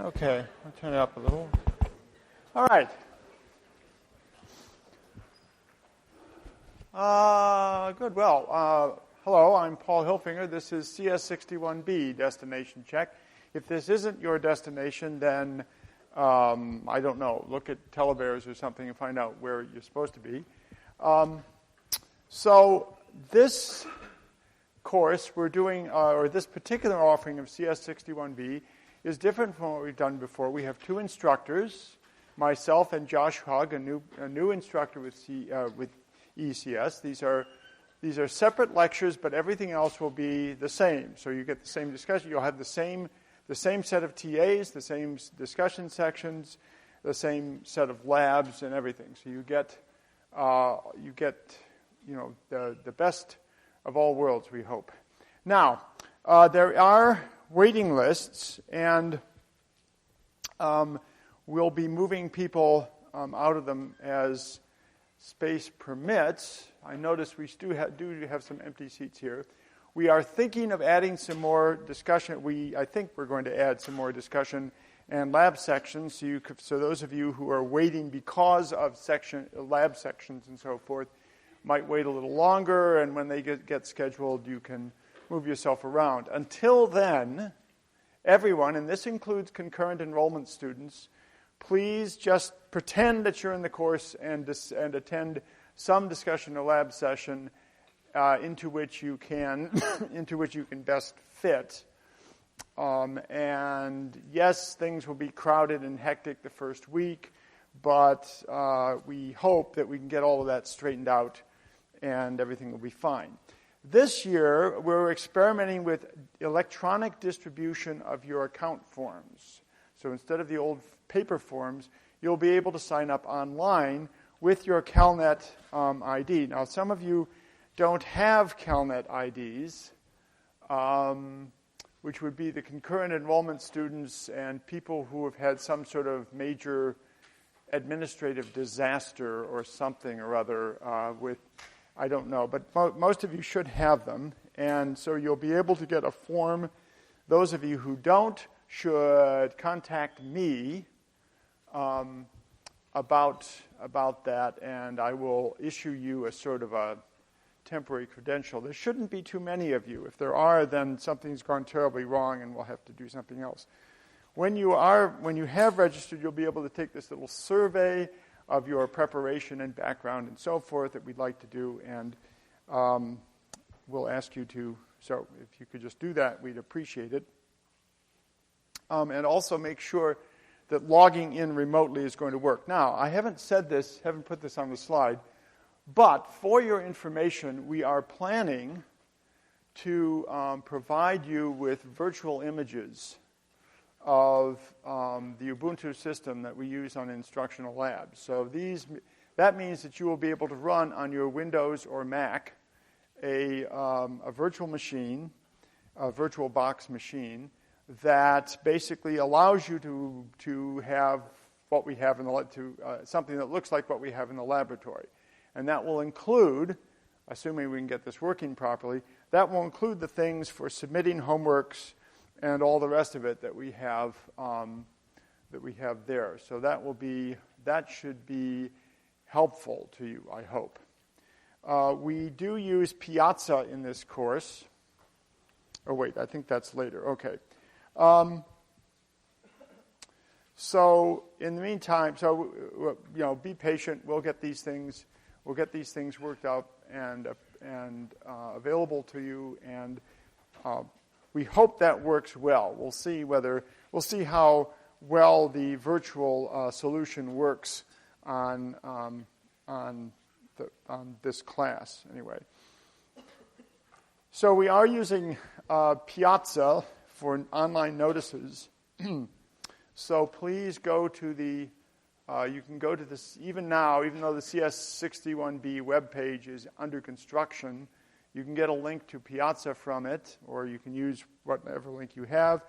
Okay, I'll turn it up a little. All right. Good. Well, hello, I'm Paul Hilfinger. This is CS61B Destination Check. If this isn't your destination, then I don't know. Look at Telebears or something and find out where you're supposed to be. So this course we're doing, or this particular offering of CS61B, is different from what we've done before. We have two instructors, myself and Josh Hugg, a new instructor with ECS. These are separate lectures, but everything else will be the same. So you get the same discussion. You'll have the same set of TAs, the same discussion sections, the same set of labs and everything. So you get the best of all worlds, we hope. Now, there are waiting lists, and we'll be moving people out of them as space permits. I notice we do have some empty seats here. We are thinking of adding some more discussion. I think we're going to add some more discussion and lab sections, so those of you who are waiting because of lab sections and so forth might wait a little longer, and when they get scheduled, you can move yourself around. Until then, everyone, and this includes concurrent enrollment students, please just pretend that you're in the course and attend some discussion or lab session into which you can best fit. And yes, things will be crowded and hectic the first week, but we hope that we can get all of that straightened out and everything will be fine. This year, we're experimenting with electronic distribution of your account forms. So instead of the old paper forms, you'll be able to sign up online with your CalNet ID. Now, some of you don't have CalNet IDs, which would be the concurrent enrollment students and people who have had some sort of major administrative disaster or something or other with, I don't know, but most of you should have them, and so you'll be able to get a form. Those of you who don't should contact me about that, and I will issue you a sort of a temporary credential. There shouldn't be too many of you. If there are, then something's gone terribly wrong, and we'll have to do something else. When you have registered, you'll be able to take this little survey of your preparation and background and so forth that we'd like to do, and we'll ask you to. So if you could just do that, we'd appreciate it. And also make sure that logging in remotely is going to work. Now, I haven't put this on the slide, but for your information, we are planning to provide you with virtual images of the Ubuntu system that we use on instructional labs. So that means that you will be able to run on your Windows or Mac a virtual machine, a virtual box machine, that basically allows you to have what we have something that looks like what we have in the laboratory. And that will include, assuming we can get this working properly, that will include the things for submitting homeworks and all the rest of it that we have there. So that should be helpful to you, I hope. We do use Piazza in this course. Oh wait, I think that's later. Okay. So in the meantime, be patient. We'll get these things worked out and available to you, and we hope that works well. We'll see how well the virtual solution works on this class anyway. So we are using Piazza for online notices. So please go to you can go to this, even now, even though the CS61B webpage is under construction, you can get a link to Piazza from it, or you can use whatever link you have.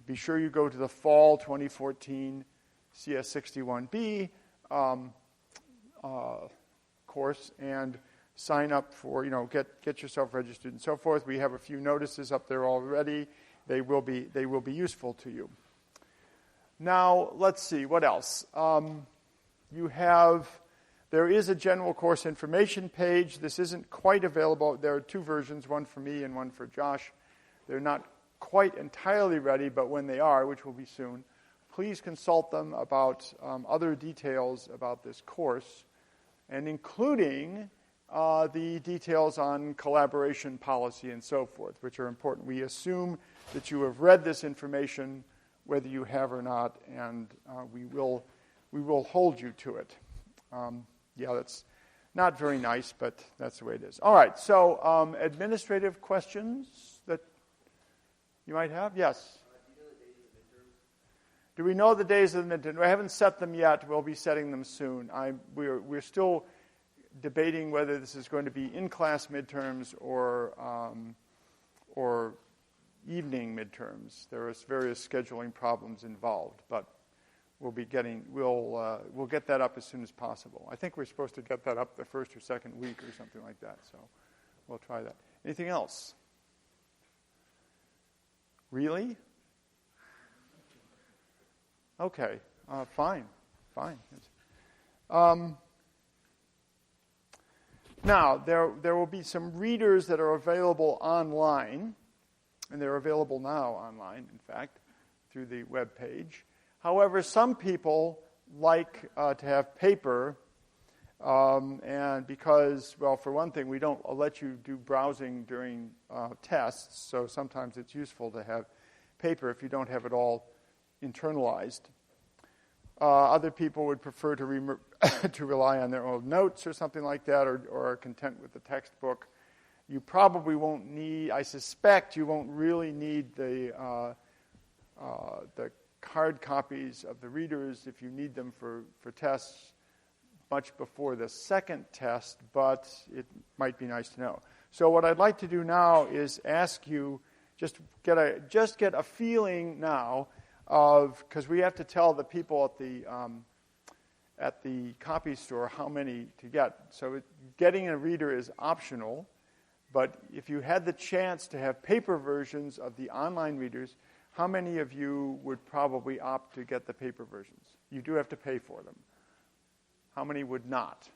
Be sure you go to the fall 2014 CS61B course and sign up for, get yourself registered and so forth. We have a few notices up there already. They will be useful to you. Now, let's see, what else? There is a general course information page. This isn't quite available. There are two versions, one for me and one for Josh. They're not quite entirely ready, but when they are, which will be soon, please consult them about other details about this course, and including the details on collaboration policy and so forth, which are important. We assume that you have read this information, whether you have or not, and we will hold you to it. That's not very nice, but that's the way it is. All right, so administrative questions that you might have? Yes? Do we know the days of the midterm? I haven't set them yet. We'll be setting them soon. We're still debating whether this is going to be in-class midterms or evening midterms. There are various scheduling problems involved, but we'll get that up as soon as possible. I think we're supposed to get that up the first or second week or something like that, so we'll try that. Anything else? Really? Okay, fine. Now, there will be some readers that are available online, and they're available now online, in fact, through the web page. However, some people like to have paper, and because, well, for one thing, we don't let you do browsing during tests, so sometimes it's useful to have paper if you don't have it all internalized. Other people would prefer to rely on their own notes or something like that, or are content with the textbook. You probably won't need, I suspect you won't really need the hard copies of the readers if you need them for tests much before the second test, but it might be nice to know. So what I'd like to do now is ask you, just get a feeling now of, because we have to tell the people at the copy store how many to get. So getting a reader is optional, but if you had the chance to have paper versions of the online readers, how many of you would probably opt to get the paper versions? You do have to pay for them. How many would not?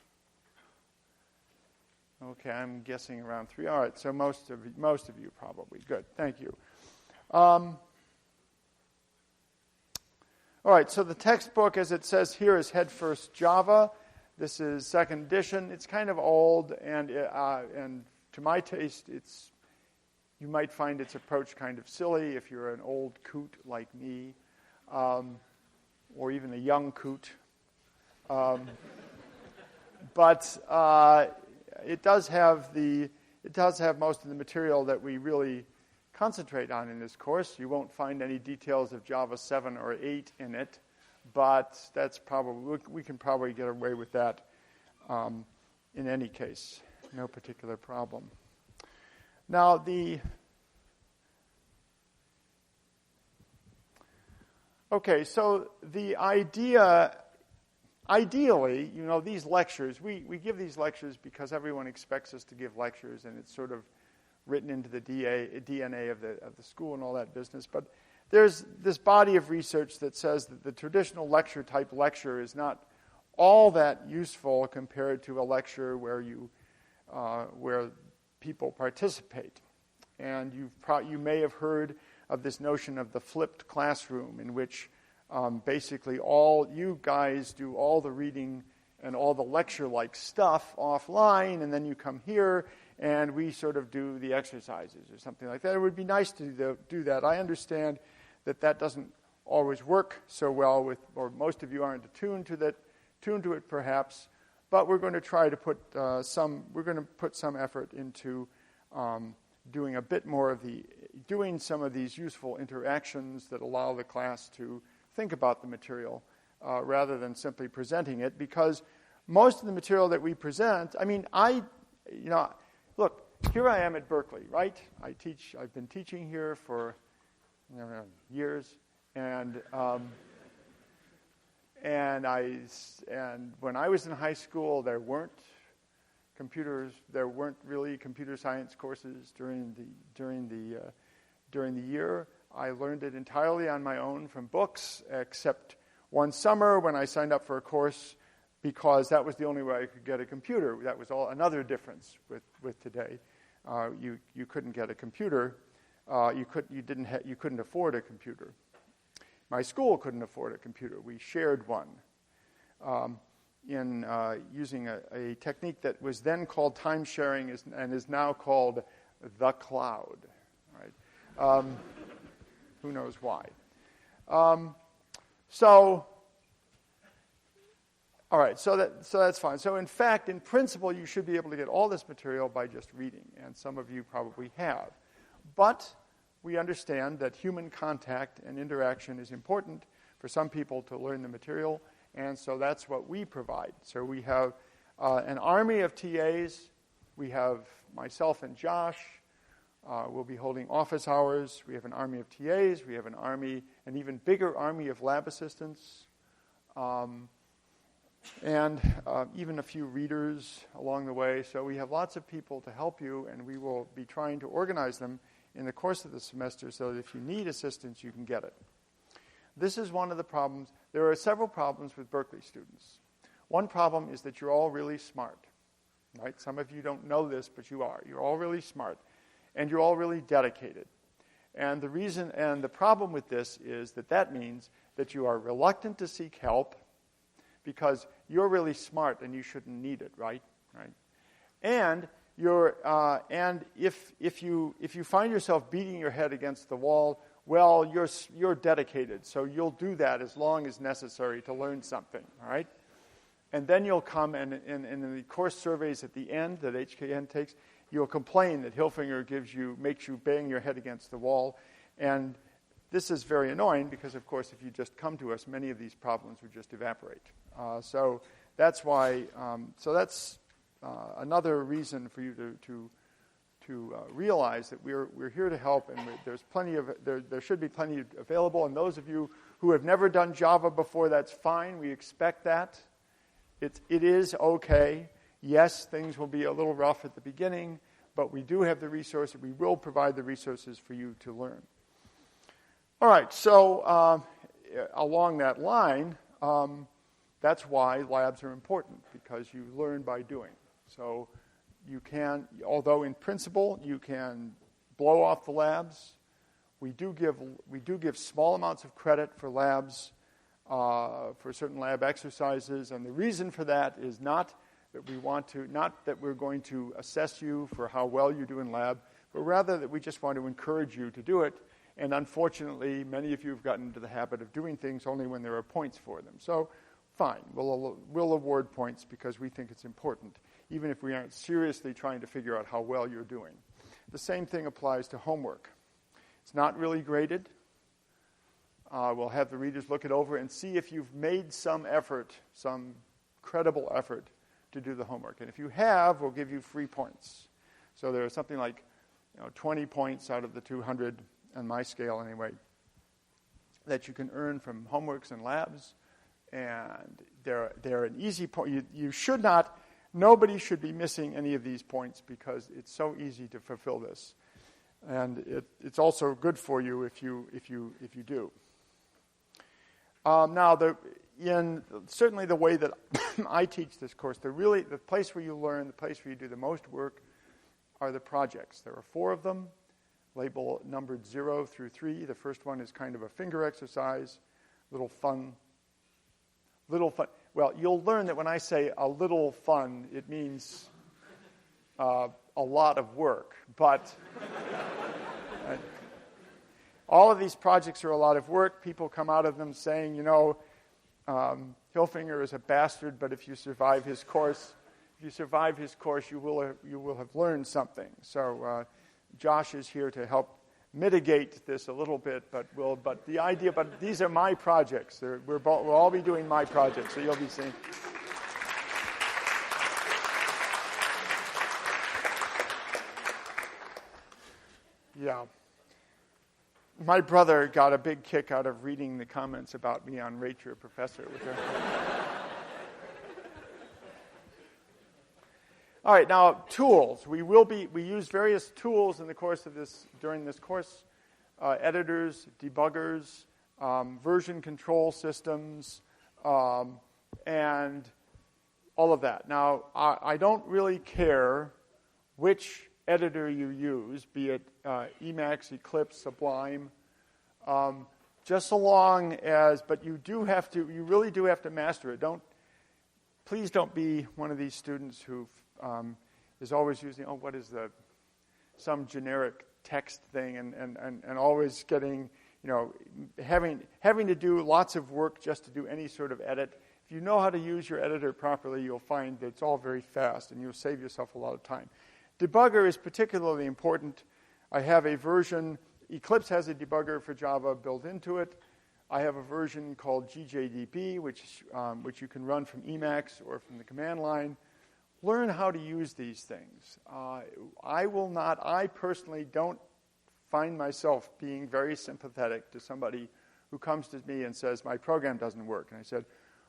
Okay, I'm guessing around 3. All right, so most of you probably. Good, thank you. All right, so the textbook, as it says here, is Head First Java. This is second edition. It's kind of old, and to my taste, you might find its approach kind of silly if you're an old coot like me, or even a young coot. But it does have most of the material that we really concentrate on in this course. You won't find any details of Java 7 or 8 in it, but that's probably, we can probably get away with that in any case. No particular problem. Now, so the idea, ideally, these lectures, we give these lectures because everyone expects us to give lectures, and it's sort of written into the DNA of the school and all that business. But there's this body of research that says that the traditional lecture-type lecture is not all that useful compared to a lecture where people participate. And you may have heard of this notion of the flipped classroom, in which basically all you guys do all the reading and all the lecture-like stuff offline, and then you come here and we sort of do the exercises or something like that. It would be nice to do that. I understand that doesn't always work so well or most of you aren't attuned to it perhaps, but we're going to try to put some effort into doing a bit more of doing some of these useful interactions that allow the class to think about the material rather than simply presenting it, because most of the material that we present, look, here I am at Berkeley, right? I've been teaching here for years, and when I was in high school, there weren't really computer science courses during the year. I learned it entirely on my own from books, except one summer when I signed up for a course because that was the only way I could get a computer. That was another difference with today. You couldn't get a computer. You couldn't afford a computer. My school couldn't afford a computer. We shared one in using a technique that was then called time sharing and is now called the cloud. Right? Who knows why? All right, so that's fine. So in fact, in principle, you should be able to get all this material by just reading, and some of you probably have. But we understand that human contact and interaction is important for some people to learn the material, and so that's what we provide. So we have an army of TAs. We have myself and Josh. We'll be holding office hours. We have an army of TAs. We have an even bigger army of lab assistants. And even a few readers along the way. So we have lots of people to help you, and we will be trying to organize them in the course of the semester so that if you need assistance, you can get it. This is one of the problems. There are several problems with Berkeley students. One problem is that you're all really smart. Right? Some of you don't know this, but you are. You're all really smart, and you're all really dedicated. And the problem with this is that means that you are reluctant to seek help, because you're really smart and you shouldn't need it, right? And if you find yourself beating your head against the wall, well, you're dedicated, so you'll do that as long as necessary to learn something, all right? And then you'll come and in the course surveys at the end that HKN takes, you'll complain that Hilfinger makes you bang your head against the wall, and this is very annoying because, of course, if you just come to us, many of these problems would just evaporate. So that's why. So that's another reason for you to realize that we're here to help, and there's plenty of there should be plenty available. And those of you who have never done Java before, that's fine. We expect that. It is okay. Yes, things will be a little rough at the beginning, but we do have the resources. We will provide the resources for you to learn. All right, so along that line, that's why labs are important, because you learn by doing. So you can, although in principle you can blow off the labs, we do give small amounts of credit for labs, for certain lab exercises, and the reason for that is not that we're going to assess you for how well you do in lab, but rather that we just want to encourage you to do it. And unfortunately, many of you have gotten into the habit of doing things only when there are points for them. So, fine, we'll award points because we think it's important, even if we aren't seriously trying to figure out how well you're doing. The same thing applies to homework. It's not really graded. We'll have the readers look it over and see if you've made some effort, some credible effort to do the homework. And if you have, we'll give you free points. So there are something like 20 points out of the 200 on my scale anyway, that you can earn from homeworks and labs, and they're an easy point. You should not, nobody should be missing any of these points because it's so easy to fulfill this, and it's also good for you if you do. Now, certainly the way that I teach this course, the place where you learn, the place where you do the most work, are the projects. There are 4 of them. Label numbered 0 through 3. The first one is kind of a finger exercise, little fun. Well, you'll learn that when I say a little fun, it means a lot of work. But all of these projects are a lot of work. People come out of them saying, Hilfinger is a bastard, but if you survive his course, you will have learned something. So Josh is here to help mitigate this a little bit, but these are my projects. We'll all be doing my projects, so you'll be seeing. Yeah. My brother got a big kick out of reading the comments about me on Rate Your Professor. All right, now tools. We use various tools in the course of during this course. editors, debuggers, version control systems, and all of that. Now, I don't really care which editor you use, be it Emacs, Eclipse, Sublime, just so long as, but you really do have to master it. Please don't be one of these students who is always using, what is some generic text thing and always getting, having to do lots of work just to do any sort of edit. If you know how to use your editor properly, you'll find that it's all very fast and you'll save yourself a lot of time. Debugger is particularly important. I have a version, Eclipse has a debugger for Java built into it. I have a version called GJDB, which you can run from Emacs or from the command line. Learn how to use these things. I personally don't find myself being very sympathetic to somebody who comes to me and says, my program doesn't work. And I said,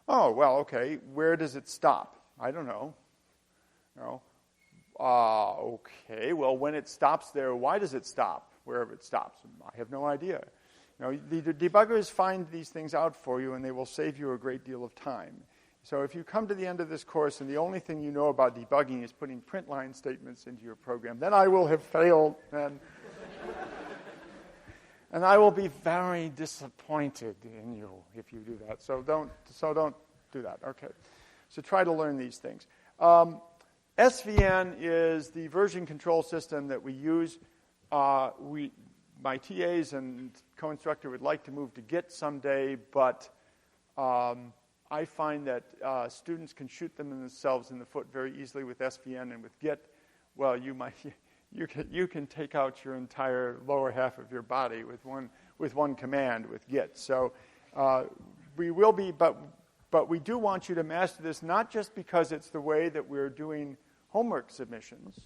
oh, well, okay, where does it stop? I don't know. Okay, well, when it stops there, why does it stop wherever it stops? I have no idea. The debuggers find these things out for you, and they will save you a great deal of time. So if you come to the end of this course and the only thing you know about debugging is putting print line statements into your program, then I will have failed, and I will be very disappointed in you if you do that. So don't do that. Okay. So try to learn these things. SVN is the version control system that we use. My TAs and co-instructor would like to move to Git someday, but I find that students can shoot themselves in the foot very easily with SVN, and with Git, well, you can take out your entire lower half of your body with one command with Git. So we will be, but we do want you to master this, not just because it's the way that we're doing homework submissions,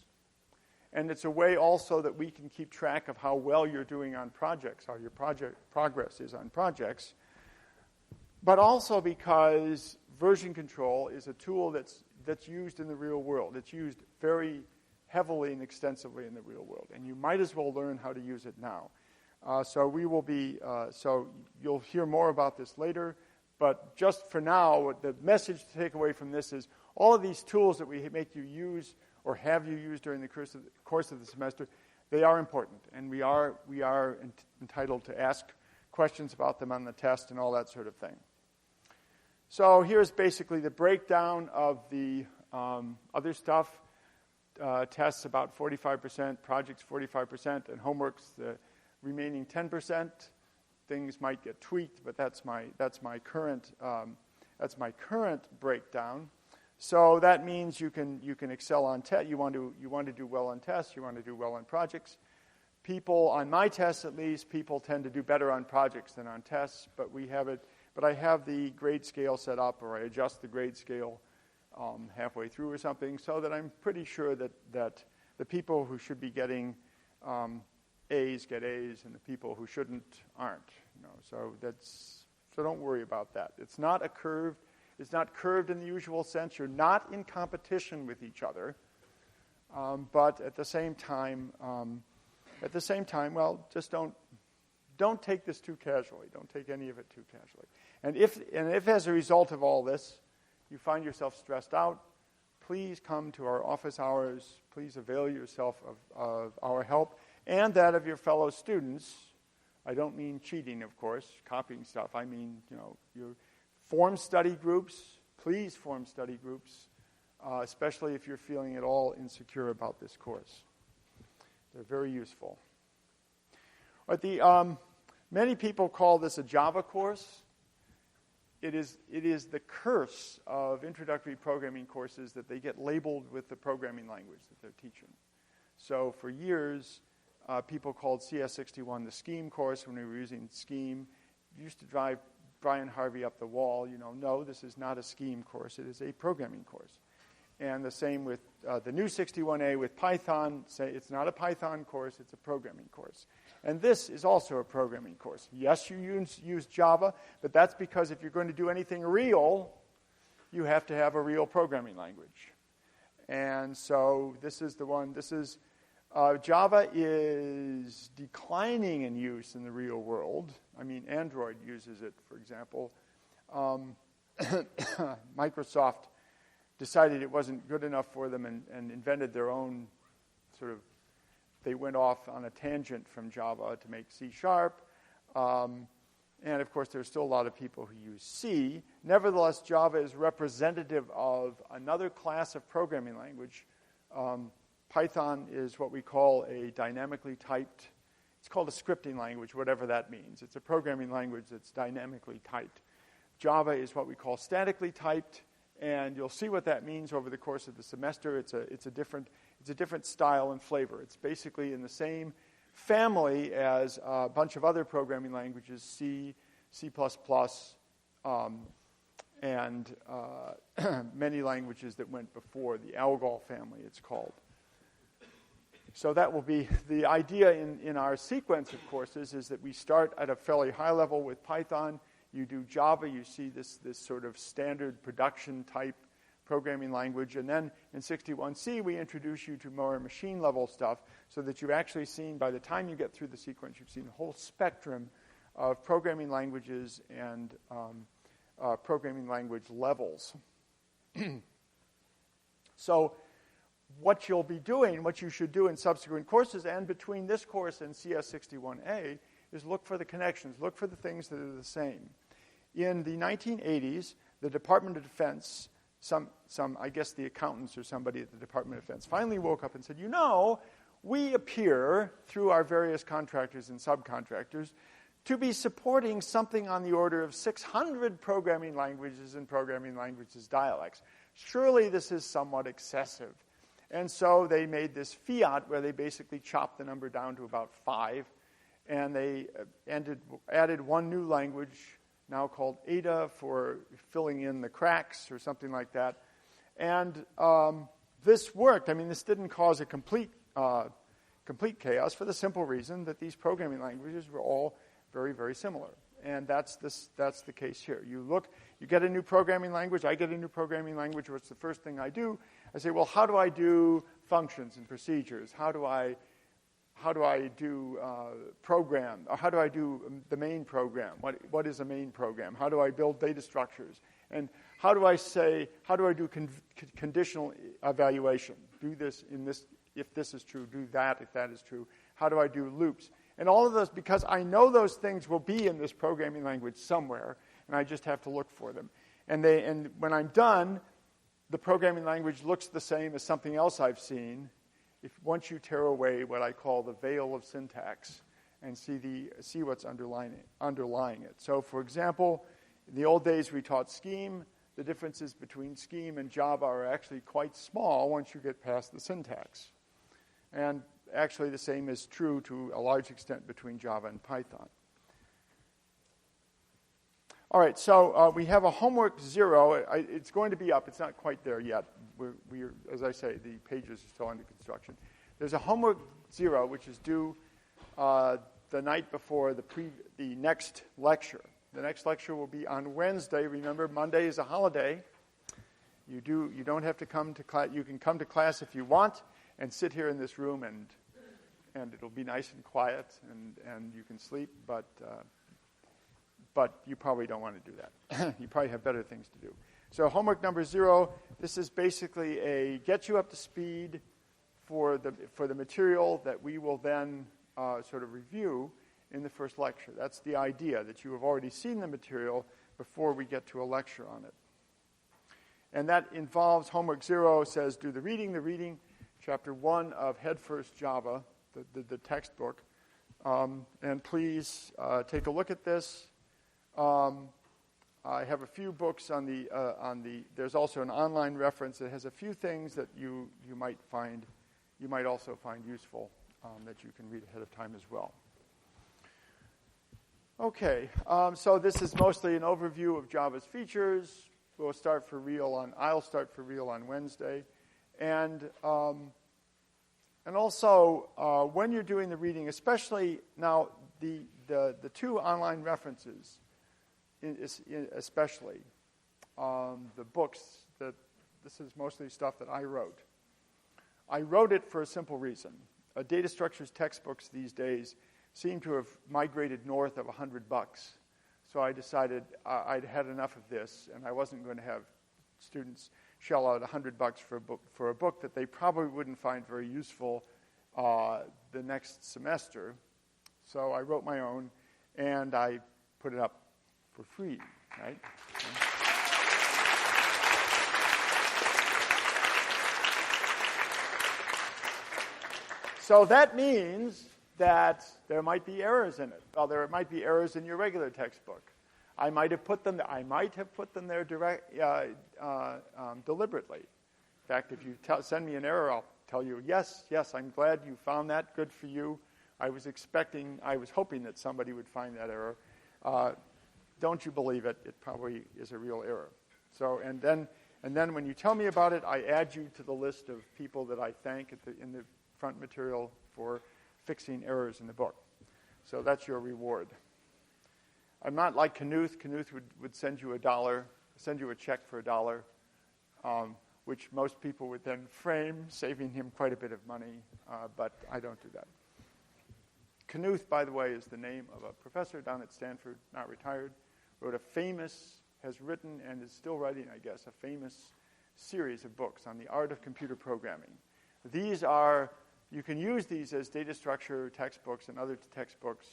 and it's a way also that we can keep track of how well you're doing on projects, how your project progress is on projects, but also because version control is a tool that's used in the real world. It's used very heavily and extensively in the real world, and you might as well learn how to use it now. So you'll hear more about this later, but just for now, the message to take away from this is all of these tools that we make you use or have you used during the course of the semester, they are important, and we are entitled to ask questions about them on the test and all that sort of thing. So here's basically the breakdown of the other stuff. Tests about 45%, projects 45%, and homeworks the remaining 10%. Things might get tweaked, but that's my current breakdown. So that means you can excel on tests. You want to do well on tests. You want to do well on projects. People on my tests, at least, people tend to do better on projects than on tests. But I have the grade scale set up, or I adjust the grade scale halfway through or something, so that I'm pretty sure that the people who should be getting A's get A's, and the people who shouldn't aren't. So don't worry about that. It's not curved in the usual sense. You're not in competition with each other, but at the same time, well, just don't take this too casually. Don't take any of it too casually. And if as a result of all this, you find yourself stressed out, please come to our office hours. Please avail yourself of our help and that of your fellow students. I don't mean cheating, of course, copying stuff. I mean, your form study groups. Please form study groups, especially if you're feeling at all insecure about this course. They're very useful. But many people call this a Java course. It is the curse of introductory programming courses that they get labeled with the programming language that they're teaching. So for years, people called CS61 the Scheme course when we were using Scheme. It used to drive Brian Harvey up the wall. No, this is not a Scheme course. It is a programming course. And the same with the new 61A with Python. Say it's not a Python course, it's a programming course. And this is also a programming course. Yes, you use Java, but that's because if you're going to do anything real, you have to have a real programming language. And so this is the one. This is Java is declining in use in the real world. I mean, Android uses it, for example. Microsoft decided it wasn't good enough for them and invented their own sort of, they went off on a tangent from Java to make C#. And of course, there's still a lot of people who use C. Nevertheless, Java is representative of another class of programming language. Python is what we call a dynamically typed, it's called a scripting language, whatever that means. It's a programming language that's dynamically typed. Java is what we call statically typed, and you'll see what that means over the course of the semester. It's a different style and flavor. It's basically in the same family as a bunch of other programming languages, C, C++, and many languages that went before, the Algol family it's called. So that will be the idea in our sequence of courses, is that we start at a fairly high level with Python. You do Java, you see this sort of standard production type programming language. And then in 61C, we introduce you to more machine level stuff so that you've actually seen, by the time you get through the sequence, you've seen the whole spectrum of programming languages and programming language levels. So what you'll be doing, what you should do in subsequent courses and between this course and CS61A, is look for the connections, look for the things that are the same. In the 1980s, the Department of Defense, I guess the accountants or somebody at the Department of Defense, finally woke up and said, you know, we appear, through our various contractors and subcontractors, to be supporting something on the order of 600 programming languages and programming languages dialects. Surely this is somewhat excessive. And so they made this fiat where they basically chopped the number down to about 5, and they added one new language, now called Ada, for filling in the cracks or something like that. And this worked. I mean, this didn't cause a complete chaos for the simple reason that these programming languages were all very, very similar. And that's the case here. You get a new programming language. I get a new programming language. What's the first thing I do? I say, well, how do I do functions and procedures? How do I do program? Or how do I do the main program? What is a main program? How do I build data structures? And how do I do conditional evaluation? Do this in this, if this is true, do that if that is true. How do I do loops? And all of those, because I know those things will be in this programming language somewhere, and I just have to look for them. And when I'm done, the programming language looks the same as something else I've seen, once you tear away what I call the veil of syntax and see what's underlying it. So, for example, in the old days we taught Scheme. The differences between Scheme and Java are actually quite small once you get past the syntax. And actually the same is true to a large extent between Java and Python. All right, so we have a homework 0. It's going to be up. It's not quite there yet. We're, as I say, the pages are still under construction. There's a homework 0, which is due the night before the next lecture. The next lecture will be on Wednesday. Remember, Monday is a holiday. You don't have to come to class. You can come to class if you want and sit here in this room, and it'll be nice and quiet, and you can sleep, but you probably don't want to do that. You probably have better things to do. So homework number 0, this is basically a get you up to speed for the material that we will then sort of review in the first lecture. That's the idea, that you have already seen the material before we get to a lecture on it. And that involves, homework 0 says do the reading, chapter 1 of Head First Java, the textbook. And please take a look at this. I have a few books on the. There's also an online reference that has a few things that you might also find useful that you can read ahead of time as well. Okay, so this is mostly an overview of Java's features. I'll start for real on Wednesday, and also when you're doing the reading, especially now the two online references. Especially the books, that this is mostly stuff that I wrote. I wrote it for a simple reason. data structures textbooks these days seem to have migrated north of $100. So I decided I'd had enough of this, and I wasn't going to have students shell out $100 for a book that they probably wouldn't find very useful the next semester. So I wrote my own, and I put it up for free, right? So that means that there might be errors in it. Well, there might be errors in your regular textbook. I might have put them there deliberately. In fact, if you send me an error, I'll tell you, yes, I'm glad you found that. Good for you. I was hoping that somebody would find that error. Don't you believe it? It probably is a real error. So, and then when you tell me about it, I add you to the list of people that I thank in the front material for fixing errors in the book. So that's your reward. I'm not like Knuth. Knuth would send you a check for $1, which most people would then frame, saving him quite a bit of money, but I don't do that. Knuth, by the way, is the name of a professor down at Stanford, not retired, has written and is still writing, I guess, a famous series of books on the art of computer programming. You can use these as data structure textbooks and other textbooks,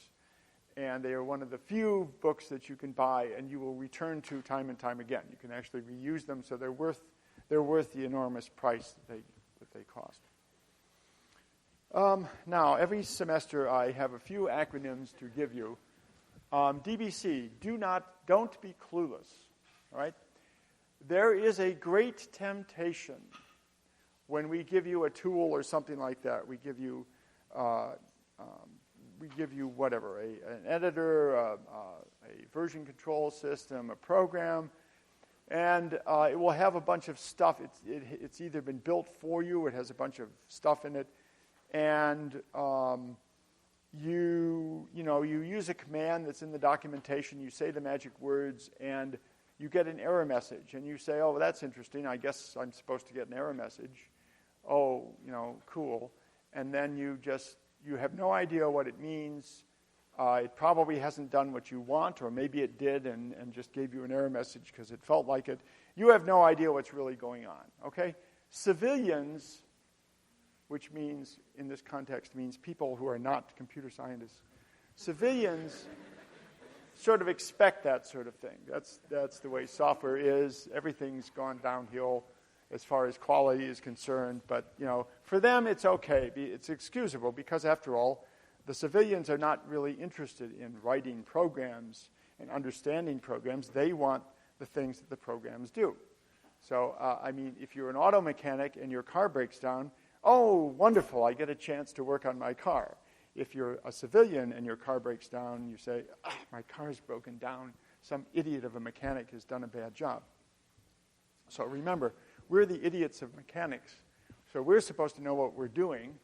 and they are one of the few books that you can buy and you will return to time and time again. You can actually reuse them, so they're worth the enormous price that they cost. Now, every semester I have a few acronyms to give you. DBC, don't be clueless. All right? There is a great temptation when we give you a tool or something like that. We give you whatever, an editor, a version control system, a program, and it will have a bunch of stuff. It's either been built for you, it has a bunch of stuff in it, and you use a command that's in the documentation, you say the magic words, and you get an error message, and you say, oh, that's interesting, I guess I'm supposed to get an error message. Oh, cool. And then you have no idea what it means. It probably hasn't done what you want, or maybe it did and just gave you an error message because it felt like it. You have no idea what's really going on, okay? Civilians, which means, in this context, means people who are not computer scientists. Civilians sort of expect that sort of thing. That's the way software is. Everything's gone downhill as far as quality is concerned, but for them it's okay. It's excusable because, after all, the civilians are not really interested in writing programs and understanding programs. They want the things that the programs do. So, if you're an auto mechanic and your car breaks down, oh, wonderful, I get a chance to work on my car. If you're a civilian and your car breaks down, you say, my car's broken down. Some idiot of a mechanic has done a bad job. So remember, we're the idiots of mechanics. So we're supposed to know what we're doing,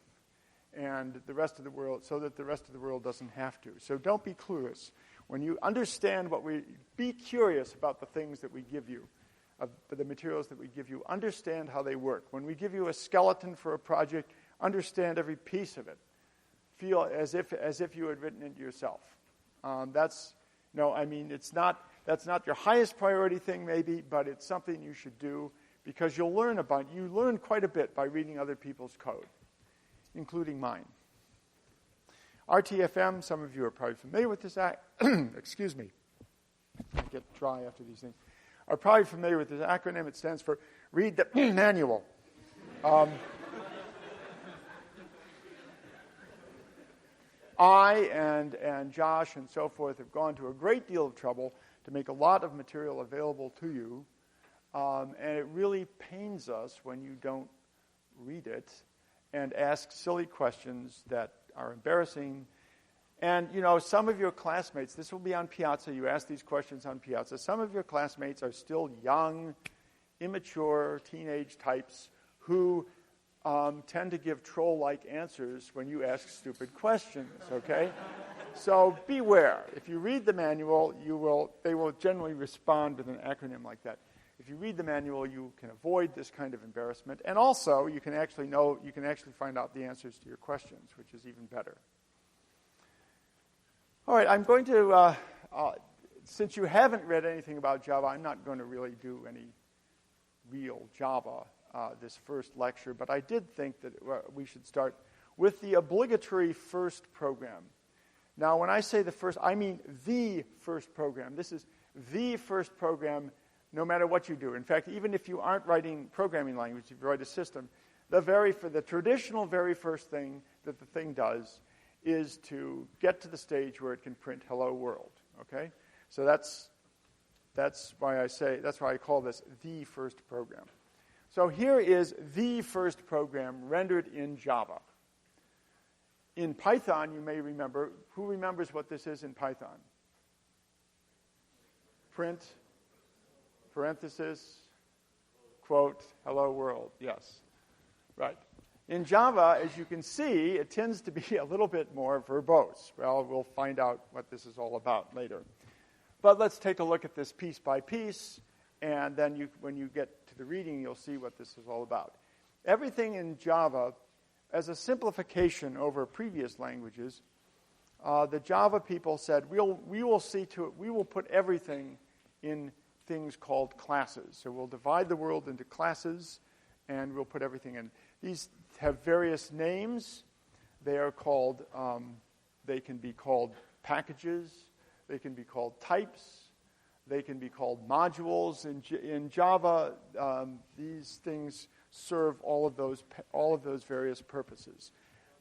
and the rest of the world, so that the rest of the world doesn't have to. So don't be clueless. When you understand be curious about the things that we give you, the materials that we give you. Understand how they work. When we give you a skeleton for a project, understand every piece of it. Feel as if you had written it yourself. That's not your highest priority thing, maybe, but it's something you should do because you learn quite a bit by reading other people's code, including mine. RTFM, some of you are probably familiar with this excuse me. I get dry after these things. Are probably familiar with this acronym. It stands for Read the Manual. I and Josh and so forth have gone to a great deal of trouble to make a lot of material available to you, and it really pains us when you don't read it and ask silly questions that are embarrassing. And, some of your classmates, this will be on Piazza, you ask these questions on Piazza, some of your classmates are still young, immature, teenage types who tend to give troll-like answers when you ask stupid questions, okay? So beware. If you read the manual, they will generally respond with an acronym like that. If you read the manual, you can avoid this kind of embarrassment. And also, you can actually find out the answers to your questions, which is even better. All right, I'm going to, since you haven't read anything about Java, I'm not going to really do any real Java this first lecture, but I did think that we should start with the obligatory first program. Now, when I say the first, I mean the first program. This is the first program no matter what you do. In fact, even if you aren't writing programming language, if you write a system, the traditional very first thing that the thing does is to get to the stage where it can print "Hello World." Okay, so that's why I call this the first program. So here is the first program rendered in Java. In Python, you may remember. Who remembers what this is in Python? Print, parenthesis, quote, "Hello World." Yes, right. In Java, as you can see, it tends to be a little bit more verbose. Well, we'll find out what this is all about later. But let's take a look at this piece by piece, and then when you get to the reading, you'll see what this is all about. Everything in Java, as a simplification over previous languages, the Java people said, we will put everything in things called classes. So we'll divide the world into classes, and we'll put everything in. These have various names. They are called, they can be called packages. They can be called types. They can be called modules. In Java, these things serve all of those various purposes.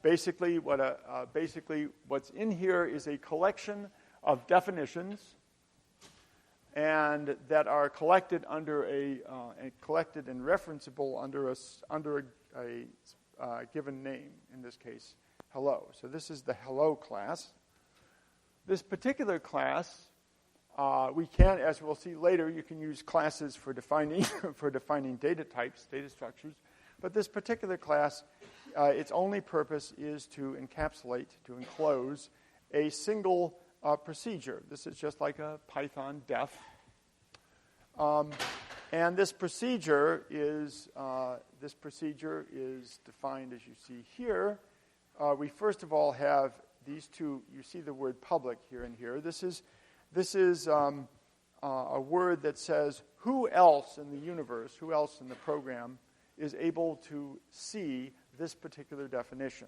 Basically, what's in here is a collection of definitions, and that are collected under collected and referenceable under a given name. In this case, hello. So this is the hello class. This particular class, we can, as we'll see later, you can use classes for defining data types, data structures. But this particular class, its only purpose is to enclose a single procedure. This is just like a Python def. And this procedure is defined as you see here. We first of all have these two. You see the word public here and here. This is a word that says who else in the universe, who else in the program is able to see this particular definition.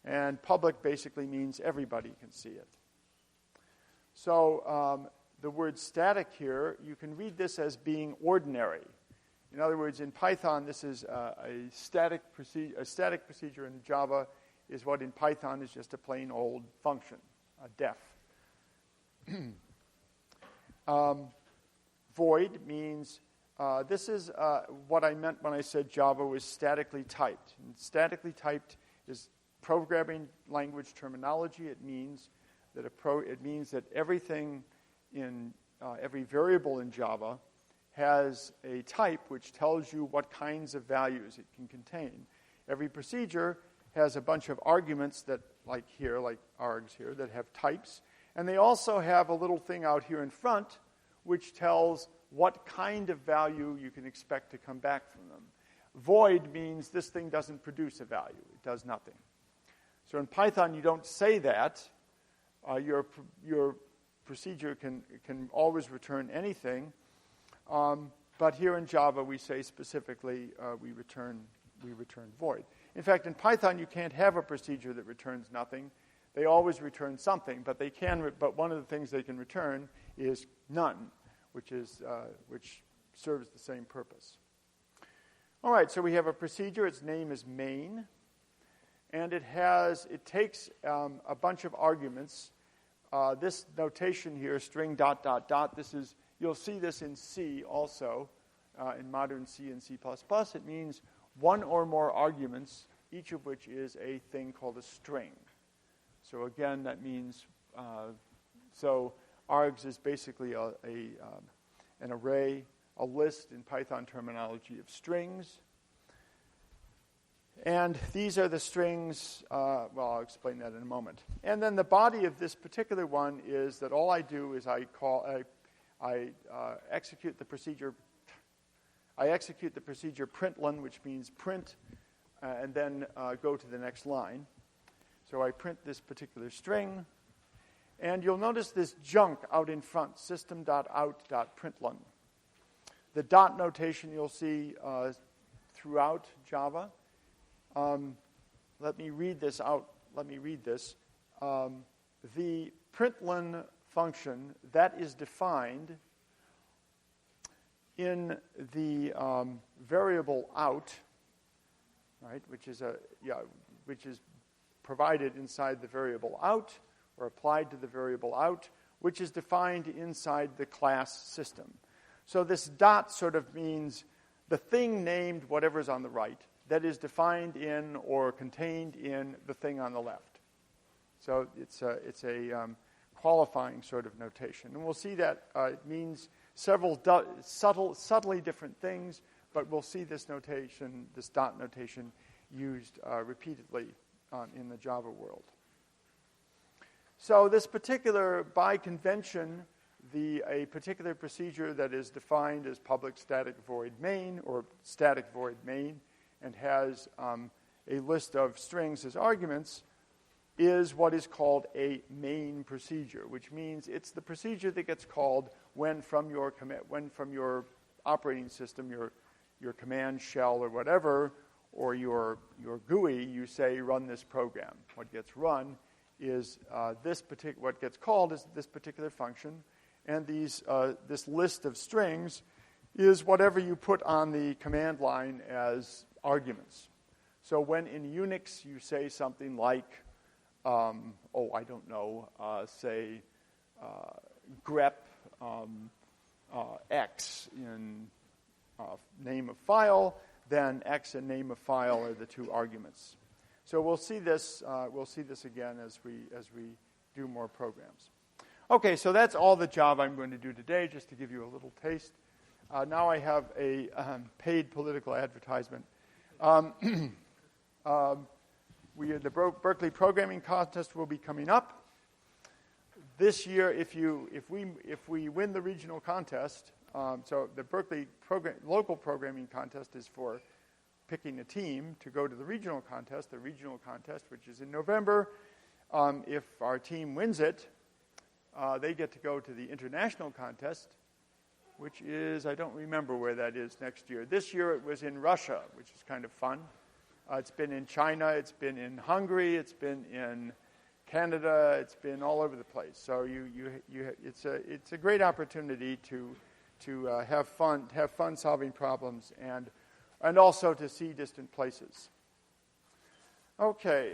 And public basically means everybody can see it. So the word static here, you can read this as being ordinary. In other words, in Python, this is a static procedure. In Java is what in Python is just a plain old function, a def. Void means, this is what I meant when I said Java was statically typed. And statically typed is programming language terminology. It means that everything in every variable in Java has a type which tells you what kinds of values it can contain. Every procedure has a bunch of arguments that, like args here, that have types. And they also have a little thing out here in front which tells what kind of value you can expect to come back from them. Void means this thing doesn't produce a value. It does nothing. So in Python, you don't say that. Your procedure can always return anything. But here in Java, we say specifically we return void. In fact, in Python, you can't have a procedure that returns nothing. They always return something, but but one of the things they can return is none, which serves the same purpose. All right, so we have a procedure. Its name is main, and it takes a bunch of arguments. This notation here, string ... you'll see this in C also, in modern C and C++. It means one or more arguments, each of which is a thing called a string. So again, that means, args is basically an array, a list in Python terminology of strings. And these are the strings, I'll explain that in a moment. And then the body of this particular one is that all I do is I execute the procedure I execute the procedure println, which means print, and then go to the next line. So I print this particular string, and you'll notice this junk out in front, system.out.println. The dot notation you'll see throughout Java. Let me read this out. Let me read this. The println function that is defined in the variable out, right, which is provided inside the variable out, or applied to the variable out, which is defined inside the class system. So this dot sort of means the thing named whatever's on the right that is defined in or contained in the thing on the left. So it's a qualifying sort of notation. And we'll see that it means several subtly different things, but we'll see this notation, this dot notation, used repeatedly in the Java world. So this particular, by convention, a particular procedure that is defined as public static void main or static void main and has a list of strings as arguments is what is called a main procedure, which means it's the procedure that gets called when from your operating system, your command shell or whatever, or your GUI, you say run this program. What gets run is what gets called is this particular function, and this list of strings is whatever you put on the command line as arguments. So when in Unix you say something like, say grep x in name of file, then x and name of file are the two arguments. So we'll see this again as we do more programs. Okay, so that's all the Java I'm going to do today, just to give you a little taste. Now I have a paid political advertisement. The Berkeley Programming Contest will be coming up this year. If we win the regional contest, so the Berkeley local programming contest is for picking a team to go to the regional contest. The regional contest, which is in November, if our team wins it, they get to go to the international contest, which is, I don't remember where that is next year. This year it was in Russia, which is kind of fun. It's been in China, it's been in Hungary, it's been in Canada, it's been all over the place. So it's a great opportunity to have fun solving problems and also to see distant places. Okay,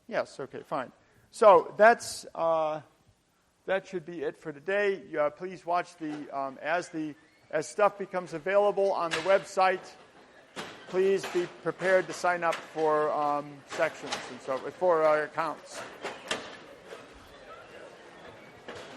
yes, okay, fine. So that should be it for today. Please watch as stuff becomes available on the website. Please be prepared to sign up for sections and so for accounts.